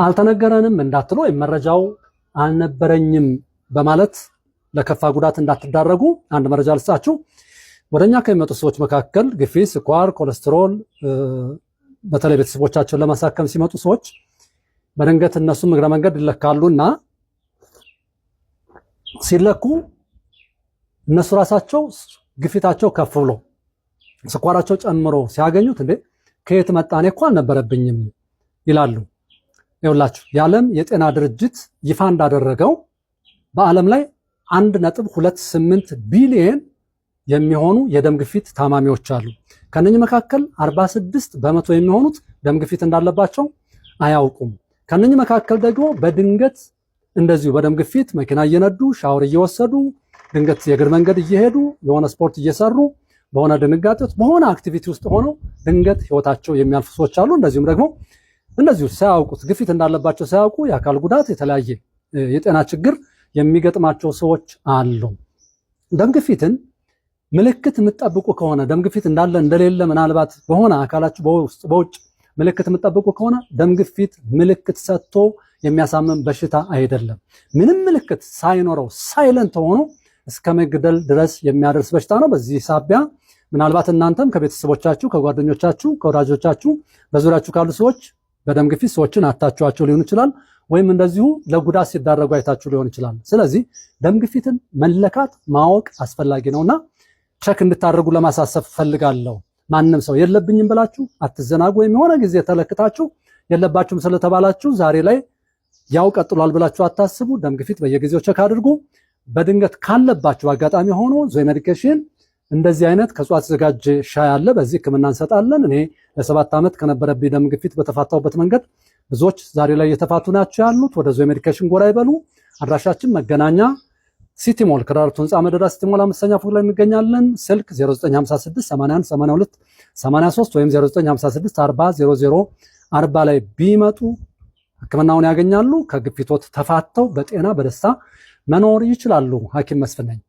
አልተነገረንም እንዳትሉ ወይ መረጃው አልነበረኝም በማለት ለከፋ ጉዳት እንዳትዳረጉ አንድ መረጃ ልስጣችሁ። ወደኛ ከሚመጡ ሰዎች መካከል ግፊት፣ ስኳር፣ ኮሌስትሮል በተለይ ቤተሰቦቻቸውን ለማሳከም ሲመጡ ሰዎች በድንገት እነሱም እግረ መንገድ ይለካሉና ሲለኩ እነሱ ራሳቸው ግፊታቸው ከፍ ብሎ ስኳራቸው ጨምሮ ሲያገኙት እንዴ ከየት መጣኔ እኮ አልነበረብኝም ይላሉ። ይኸውላችሁ የዓለም የጤና ድርጅት ይፋ እንዳደረገው በዓለም ላይ 1.28 ቢሊዮን የሚሆኑ የደም ግፊት ታማሚዎች አሉ። ከነኚህ መካከል 46 በመቶ የሚሆኑት ደም ግፊት እንዳለባቸው አያውቁም። ከነኚህ መካከል ደግሞ በድንገት እንደዚሁ በደም ግፊት መኪና እየነዱ ሻወር እየወሰዱ ድንገት የእግር መንገድ እየሄዱ የሆነ ስፖርት እየሰሩ በሆነ ድንጋጤት በሆነ አክቲቪቲ ውስጥ ሆነው ድንገት ህይወታቸው የሚያልፉ ሰዎች አሉ። እንደዚሁም ደግሞ እንደዚሁ ሳያውቁት ግፊት እንዳለባቸው ሳያውቁ የአካል ጉዳት የተለያየ የጤና ችግር የሚገጥማቸው ሰዎች አሉ። ደም ግፊትን ምልክት የምትጠብቁ ከሆነ ደም ግፊት እንዳለ እንደሌለ ምናልባት በሆነ አካላችሁ በውስጥ በውጭ ምልክት የምትጠብቁ ከሆነ ደም ግፊት ምልክት ሰጥቶ የሚያሳምም በሽታ አይደለም። ምንም ምልክት ሳይኖረው ሳይለንት ሆኖ እስከ መግደል ድረስ የሚያደርስ በሽታ ነው። በዚህ ሳቢያ ምናልባት እናንተም ከቤተሰቦቻችሁ፣ ከጓደኞቻችሁ፣ ከወዳጆቻችሁ በዙሪያችሁ ካሉ ሰዎች በደም ግፊት ሰዎችን አታችኋቸው ሊሆን ይችላል፣ ወይም እንደዚሁ ለጉዳት ሲዳረጉ አይታችሁ ሊሆን ይችላል። ስለዚህ ደም ግፊትን መለካት ማወቅ አስፈላጊ ነውና ቸክ እንድታደርጉ ለማሳሰብ ፈልጋለሁ። ማንም ሰው የለብኝም ብላችሁ አትዘናጉ። ወይም የሆነ ጊዜ ተለክታችሁ የለባችሁም ስለተባላችሁ ዛሬ ላይ ያው ቀጥሏል ብላችሁ አታስቡ። ደም ግፊት በየጊዜው ቸክ አድርጉ። በድንገት ካለባችሁ አጋጣሚ ሆኖ ዞይ ሜዲኬሽን እንደዚህ አይነት ከእጽዋት የተዘጋጀ ሻይ አለ። በዚህ ሕክምና እንሰጣለን። እኔ ለ7 ዓመት ከነበረብኝ ደም ግፊት በተፋታሁበት መንገድ ብዙዎች ዛሬ ላይ እየተፋቱ ናቸው ያሉት። ወደ ዞይ ሜዲኬሽን ጎራ ይበሉ። አድራሻችን መገናኛ ሲቲ ሞል ከዳርቱ ህንፃ መደዳ ሲቲ ሞል 5ኛ ፎቅ ላይ እንገኛለን። ስልክ 0956 81 82 83 ወይም 0956 40 00 40 ላይ ቢመጡ ሕክምናውን ያገኛሉ። ከግፊቶት ተፋተው በጤና በደስታ መኖር ይችላሉ። ሐኪም መስፍን ነኝ።